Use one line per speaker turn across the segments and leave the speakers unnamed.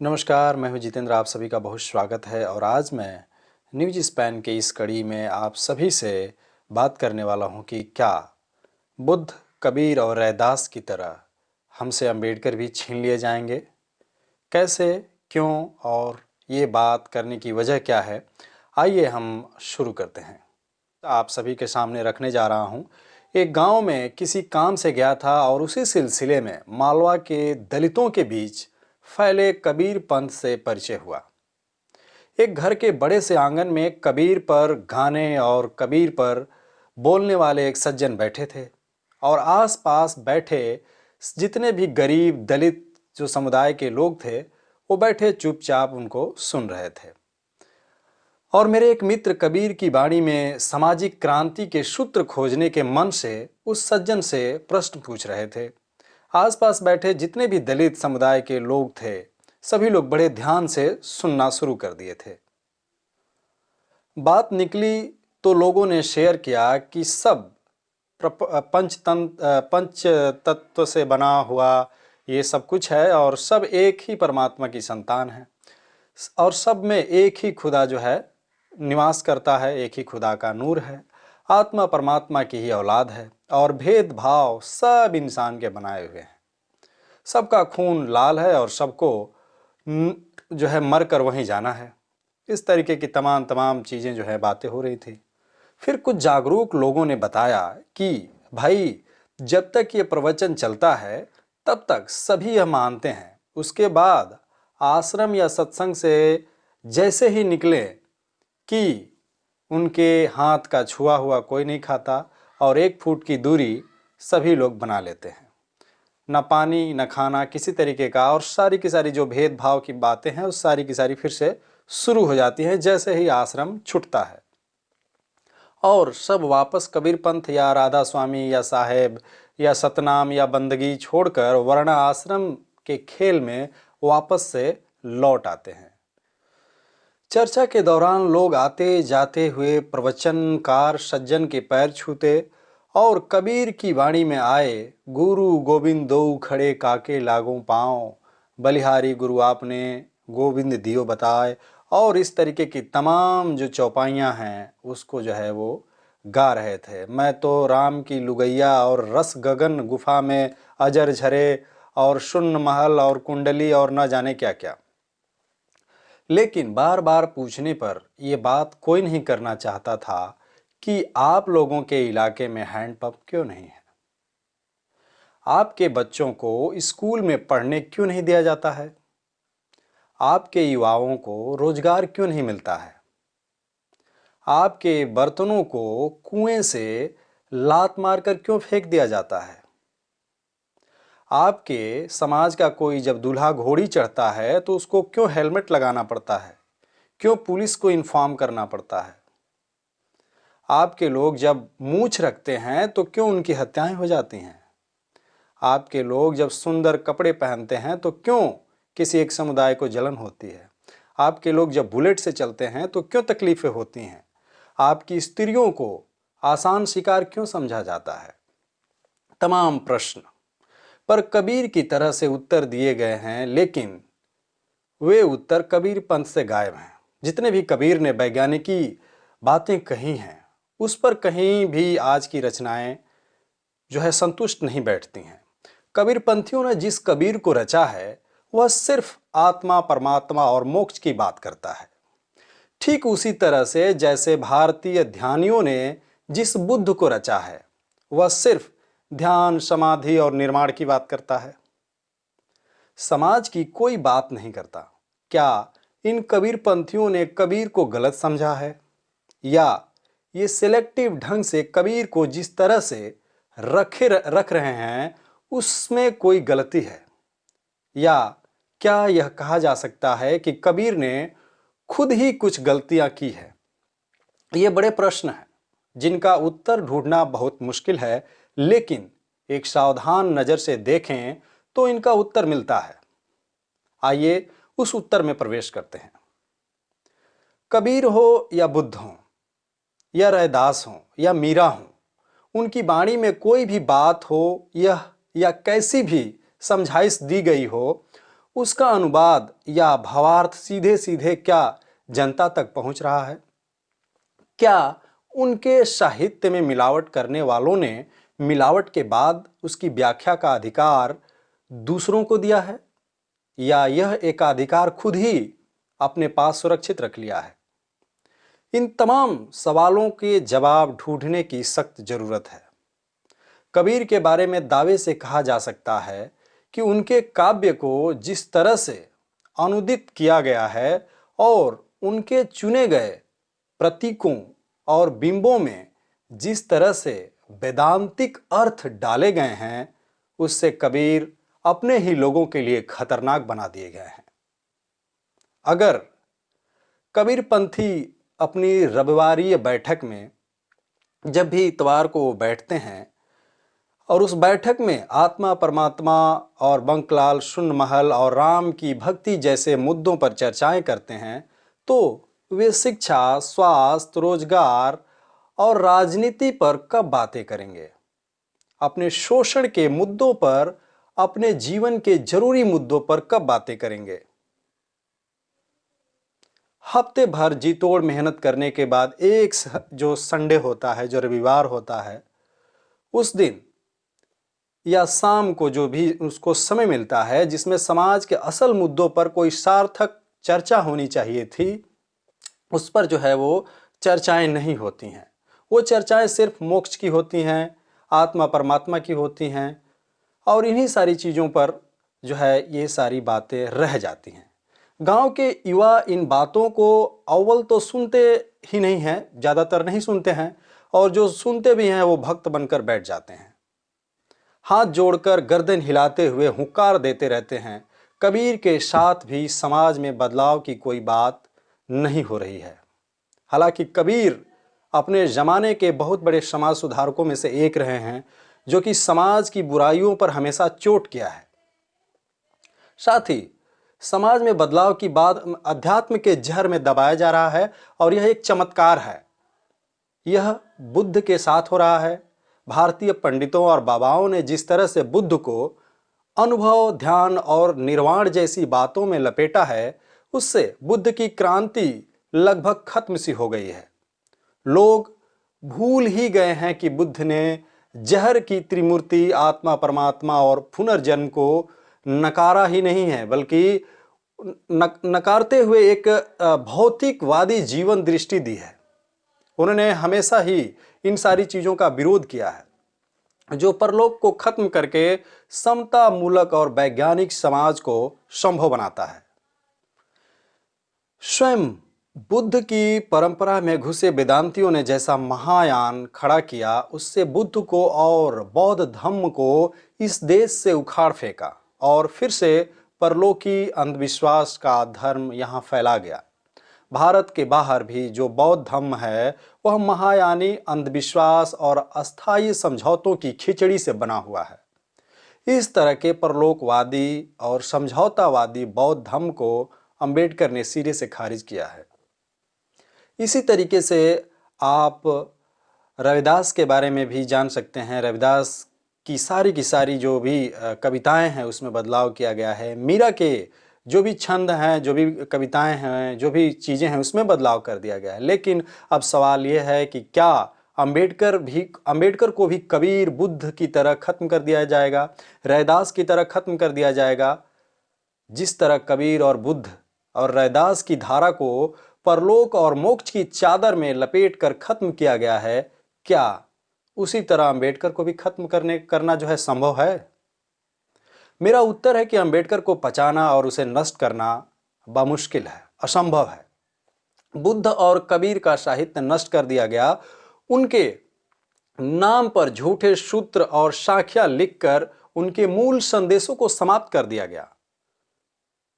नमस्कार, मैं हूं जितेंद्र। आप सभी का बहुत स्वागत है और आज मैं न्यूज स्पैन के इस कड़ी में आप सभी से बात करने वाला हूं कि क्या बुद्ध, कबीर और रैदास की तरह हमसे अंबेडकर भी छीन लिए जाएंगे? कैसे, क्यों और ये बात करने की वजह क्या है? आइए हम शुरू करते हैं। आप सभी के सामने रखने जा रहा हूं। एक गांव में किसी काम से गया था और उसी सिलसिले में मालवा के दलितों के बीच फैले कबीर पंथ से परिचय हुआ। एक घर के बड़े से आंगन में कबीर पर गाने और कबीर पर बोलने वाले एक सज्जन बैठे थे और आसपास बैठे जितने भी गरीब दलित जो समुदाय के लोग थे वो बैठे चुपचाप उनको सुन रहे थे। और मेरे एक मित्र कबीर की वाणी में सामाजिक क्रांति के सूत्र खोजने के मन से उस सज्जन से प्रश्न पूछ रहे थे। आसपास बैठे जितने भी दलित समुदाय के लोग थे सभी लोग बड़े ध्यान से सुनना शुरू कर दिए थे। बात निकली तो लोगों ने शेयर किया कि सब पंच तत्व से बना हुआ ये सब कुछ है और सब एक ही परमात्मा की संतान है और सब में एक ही खुदा जो है निवास करता है, एक ही खुदा का नूर है, आत्मा परमात्मा की ही औलाद है और भेदभाव सब इंसान के बनाए हुए हैं। सबका खून लाल है और सबको जो है मरकर वहीं जाना है। इस तरीके की तमाम तमाम चीज़ें जो है बातें हो रही थी। फिर कुछ जागरूक लोगों ने बताया कि भाई जब तक ये प्रवचन चलता है तब तक सभी यह मानते हैं, उसके बाद आश्रम या सत्संग से जैसे ही निकले कि उनके हाथ का छुआ हुआ कोई नहीं खाता और 1 फुट की दूरी सभी लोग बना लेते हैं। न पानी न खाना किसी तरीके का, और सारी की सारी जो भेदभाव की बातें हैं उस सारी की सारी फिर से शुरू हो जाती हैं जैसे ही आश्रम छूटता है। और सब वापस कबीर पंथ या राधा स्वामी या साहेब या सतनाम या बंदगी छोड़कर वर्ण आश्रम के खेल में वापस से लौट आते हैं। चर्चा के दौरान लोग आते जाते हुए प्रवचनकार सज्जन के पैर छूते और कबीर की वाणी में आए, गुरु गोविंद दो खड़े काके लागों पाँव, बलिहारी गुरु आपने गोविंद दियो बताए, और इस तरीके की तमाम जो चौपाइयाँ हैं उसको जो है वो गा रहे थे। मैं तो राम की लुगैया और रस गगन गुफा में अजर झरे और शून्य महल और कुंडली और न जाने क्या क्या। लेकिन बार बार पूछने पर यह बात कोई नहीं करना चाहता था कि आप लोगों के इलाके में हैंडपंप क्यों नहीं है, आपके बच्चों को स्कूल में पढ़ने क्यों नहीं दिया जाता है, आपके युवाओं को रोजगार क्यों नहीं मिलता है, आपके बर्तनों को कुएं से लात मारकर क्यों फेंक दिया जाता है, आपके समाज का कोई जब दूल्हा घोड़ी चढ़ता है तो उसको क्यों हेलमेट लगाना पड़ता है, क्यों पुलिस को इन्फॉर्म करना पड़ता है, आपके लोग जब मूछ रखते हैं तो क्यों उनकी हत्याएं हो जाती हैं, आपके लोग जब सुंदर कपड़े पहनते हैं तो क्यों किसी एक समुदाय को जलन होती है, आपके लोग जब बुलेट से चलते हैं तो क्यों तकलीफें होती हैं, आपकी स्त्रियों को आसान शिकार क्यों समझा जाता है। तमाम प्रश्न पर कबीर की तरह से उत्तर दिए गए हैं, लेकिन वे उत्तर कबीर पंथ से गायब हैं। जितने भी कबीर ने वैज्ञानिकी बातें कही हैं उस पर कहीं भी आज की रचनाएं जो है संतुष्ट नहीं बैठती हैं। कबीर पंथियों ने जिस कबीर को रचा है वह सिर्फ आत्मा परमात्मा और मोक्ष की बात करता है, ठीक उसी तरह से जैसे भारतीय ध्यानियों ने जिस बुद्ध को रचा है वह सिर्फ ध्यान समाधि और निर्माण की बात करता है, समाज की कोई बात नहीं करता। क्या इन कबीर पंथियों ने कबीर को गलत समझा है, या ये सिलेक्टिव ढंग से कबीर को जिस तरह से रख रहे हैं उसमें कोई गलती है, या क्या यह कहा जा सकता है कि कबीर ने खुद ही कुछ गलतियां की है? ये बड़े प्रश्न हैं जिनका उत्तर ढूंढना बहुत मुश्किल है, लेकिन एक सावधान नजर से देखें तो इनका उत्तर मिलता है। आइए उस उत्तर में प्रवेश करते हैं। कबीर हो या बुद्ध हो या रैदास हो या मीरा हो, उनकी वाणी में कोई भी बात हो या कैसी भी समझाइश दी गई हो, उसका अनुवाद या भावार्थ सीधे सीधे क्या जनता तक पहुंच रहा है? क्या उनके साहित्य में मिलावट करने वालों ने मिलावट के बाद उसकी व्याख्या का अधिकार दूसरों को दिया है, या यह एकाधिकार खुद ही अपने पास सुरक्षित रख लिया है? इन तमाम सवालों के जवाब ढूंढने की सख्त जरूरत है। कबीर के बारे में दावे से कहा जा सकता है कि उनके काव्य को जिस तरह से अनुदित किया गया है और उनके चुने गए प्रतीकों और बिंबों में जिस तरह से वेदांतिक अर्थ डाले गए हैं, उससे कबीर अपने ही लोगों के लिए खतरनाक बना दिए गए हैं। अगर कबीरपंथी अपनी रविवारीय बैठक में जब भी इतवार को बैठते हैं और उस बैठक में आत्मा परमात्मा और बंकलाल शून्य महल और राम की भक्ति जैसे मुद्दों पर चर्चाएं करते हैं, तो वे शिक्षा, स्वास्थ्य, रोजगार और राजनीति पर कब बातें करेंगे? अपने शोषण के मुद्दों पर, अपने जीवन के जरूरी मुद्दों पर कब बातें करेंगे? हफ्ते भर जी तोड़ मेहनत करने के बाद एक जो संडे होता है, जो रविवार होता है, उस दिन या शाम को जो भी उसको समय मिलता है जिसमें समाज के असल मुद्दों पर कोई सार्थक चर्चा होनी चाहिए थी, उस पर जो है वो चर्चाएं नहीं होती हैं। वो चर्चाएं सिर्फ मोक्ष की होती हैं, आत्मा परमात्मा की होती हैं, और इन्हीं सारी चीज़ों पर जो है ये सारी बातें रह जाती हैं। गांव के युवा इन बातों को अव्वल तो सुनते ही नहीं हैं, ज़्यादातर नहीं सुनते हैं, और जो सुनते भी हैं वो भक्त बनकर बैठ जाते हैं, हाथ जोड़कर गर्दन हिलाते हुए हुंकार देते रहते हैं। कबीर के साथ भी समाज में बदलाव की कोई बात नहीं हो रही है। हालांकि कबीर अपने जमाने के बहुत बड़े समाज सुधारकों में से एक रहे हैं, जो कि समाज की बुराइयों पर हमेशा चोट किया है। साथ ही समाज में बदलाव की बात अध्यात्म के जहर में दबाया जा रहा है, और यह एक चमत्कार है। यह बुद्ध के साथ हो रहा है। भारतीय पंडितों और बाबाओं ने जिस तरह से बुद्ध को अनुभव, ध्यान और निर्वाण जैसी बातों में लपेटा है, उससे बुद्ध की क्रांति लगभग खत्म सी हो गई है। लोग भूल ही गए हैं कि बुद्ध ने जहर की त्रिमूर्ति आत्मा परमात्मा और पुनर्जन्म को नकारा ही नहीं है, बल्कि नकारते हुए एक भौतिकवादी जीवन दृष्टि दी है। उन्होंने हमेशा ही इन सारी चीज़ों का विरोध किया है, जो परलोक को खत्म करके समता मूलक और वैज्ञानिक समाज को संभव बनाता है। स्वयं बुद्ध की परंपरा में घुसे वेदांतियों ने जैसा महायान खड़ा किया, उससे बुद्ध को और बौद्ध धम्म को इस देश से उखाड़ फेंका, और फिर से परलोकी अंधविश्वास का धर्म यहाँ फैला गया। भारत के बाहर भी जो बौद्ध धर्म है वह महायानी अंधविश्वास और अस्थायी समझौतों की खिचड़ी से बना हुआ है। इस तरह के परलोकवादी और समझौतावादी बौद्ध धर्म को अंबेडकर ने सिरे से खारिज किया है। इसी तरीके से आप रविदास के बारे में भी जान सकते हैं। रविदास की सारी जो भी कविताएं हैं उसमें बदलाव किया गया है। मीरा के जो भी छंद हैं, जो भी कविताएं हैं, जो भी चीज़ें हैं, उसमें बदलाव कर दिया गया है। लेकिन अब सवाल यह है कि क्या अंबेडकर को भी कबीर, बुद्ध की तरह खत्म कर दिया जाएगा, रैदास की तरह खत्म कर दिया जाएगा? जिस तरह कबीर और बुद्ध और रैदास की धारा को परलोक और मोक्ष की चादर में लपेट कर खत्म किया गया है, क्या उसी तरह अंबेडकर को भी खत्म करना जो है संभव है? मेरा उत्तर है कि अंबेडकर को पचाना और उसे नष्ट करना बामुश्किल है, असंभव है। बुद्ध और कबीर का साहित्य नष्ट कर दिया गया। उनके नाम पर झूठे सूत्र और साखियां लिखकर उनके मूल संदेशों को समाप्त कर दिया गया।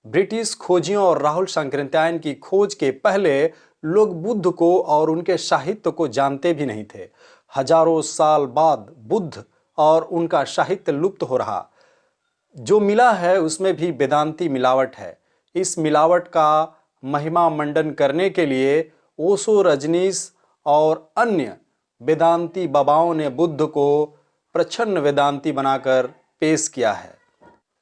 ब्रिटिश खोजियों और राहुल सांकृत्यायन की खोज के पहले लोग बुद्ध को और उनके साहित्य को जानते भी नहीं थे। हजारों साल बाद बुद्ध और उनका साहित्य लुप्त हो रहा। जो मिला है उसमें भी वेदांती मिलावट है। इस मिलावट का महिमा मंडन करने के लिए ओशो, रजनीश और अन्य वेदांती बाबाओं ने बुद्ध को प्रच्छन्न वेदांती बनाकर पेश किया है।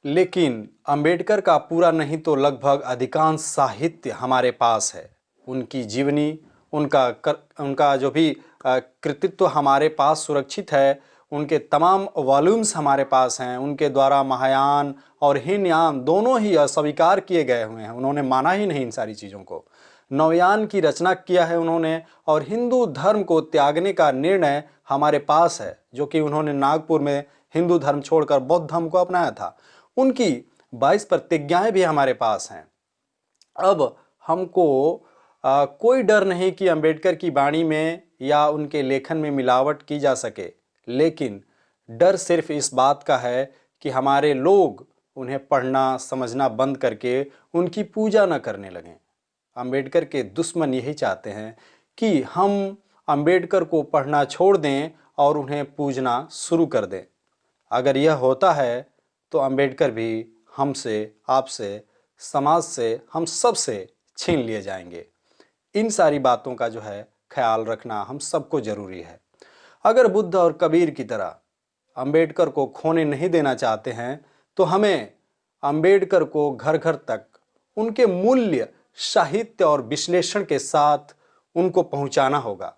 लेकिन अंबेडकर का पूरा नहीं तो लगभग अधिकांश साहित्य हमारे पास है। उनकी जीवनी, उनका जो भी कृतित्व हमारे पास सुरक्षित है। उनके तमाम वॉल्यूम्स हमारे पास हैं। उनके द्वारा महायान और हीनयान दोनों ही अस्वीकार किए गए हुए हैं। उन्होंने माना ही नहीं इन सारी चीज़ों को। नवयान की रचना किया है उन्होंने, और हिंदू धर्म को त्यागने का निर्णय हमारे पास है, जो कि उन्होंने नागपुर में हिंदू धर्म छोड़कर बौद्ध धर्म को अपनाया था। उनकी 22 प्रतिज्ञाएं भी हमारे पास हैं। अब हमको कोई डर नहीं कि अंबेडकर की वाणी में या उनके लेखन में मिलावट की जा सके, लेकिन डर सिर्फ इस बात का है कि हमारे लोग उन्हें पढ़ना समझना बंद करके उनकी पूजा न करने लगें। अंबेडकर के दुश्मन यही चाहते हैं कि हम अंबेडकर को पढ़ना छोड़ दें और उन्हें पूजना शुरू कर दें। अगर यह होता है तो अंबेडकर भी हमसे, आपसे, समाज से, हम सब से छीन लिए जाएंगे। इन सारी बातों का जो है ख्याल रखना हम सबको जरूरी है। अगर बुद्ध और कबीर की तरह अंबेडकर को खोने नहीं देना चाहते हैं तो हमें अंबेडकर को घर घर तक उनके मूल्य, साहित्य और विश्लेषण के साथ उनको पहुंचाना होगा।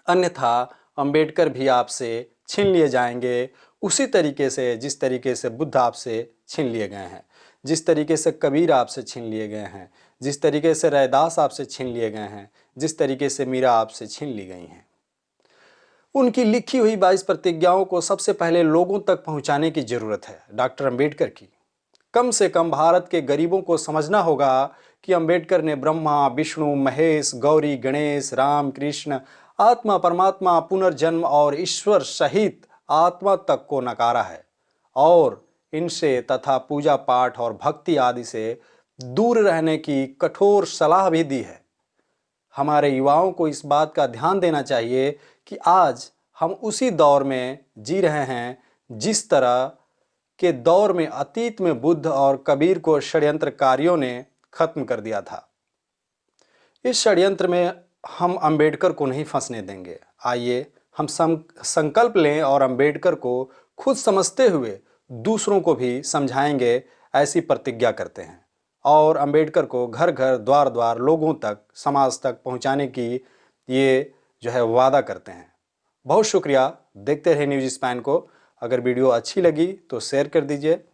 अन्यथा अंबेडकर भी आपसे छीन लिए जाएंगे, उसी तरीके से जिस तरीके से बुद्ध आपसे छीन लिए गए हैं, जिस तरीके से कबीर आपसे छीन लिए गए हैं, जिस तरीके से रैदास आपसे छीन लिए गए हैं, जिस तरीके से मीरा आपसे छीन ली गई हैं। उनकी लिखी हुई 22 प्रतिज्ञाओं को सबसे पहले लोगों तक पहुंचाने की जरूरत है, डॉक्टर अंबेडकर की। कम से कम भारत के गरीबों को समझना होगा कि अंबेडकर ने ब्रह्मा, विष्णु, महेश, गौरी, गणेश, राम, कृष्ण, आत्मा, परमात्मा, पुनर्जन्म और ईश्वर सहित आत्मा तक को नकारा है और इनसे तथा पूजा पाठ और भक्ति आदि से दूर रहने की कठोर सलाह भी दी है। हमारे युवाओं को इस बात का ध्यान देना चाहिए कि आज हम उसी दौर में जी रहे हैं जिस तरह के दौर में अतीत में बुद्ध और कबीर को षड्यंत्रकारियों ने खत्म कर दिया था। इस षड्यंत्र में हम अंबेडकर को नहीं फंसने देंगे। आइए हम संकल्प लें और अंबेडकर को खुद समझते हुए दूसरों को भी समझाएंगे, ऐसी प्रतिज्ञा करते हैं और अंबेडकर को घर घर, द्वार द्वार, लोगों तक, समाज तक पहुंचाने की ये जो है वादा करते हैं। बहुत शुक्रिया। देखते रहे न्यूज़ स्पैन को। अगर वीडियो अच्छी लगी तो शेयर कर दीजिए।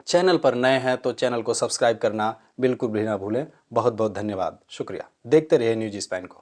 चैनल पर नए हैं तो चैनल को सब्सक्राइब करना बिल्कुल भी ना भूलें। बहुत बहुत धन्यवाद, शुक्रिया। देखते रहिए न्यूज़ स्पैन को।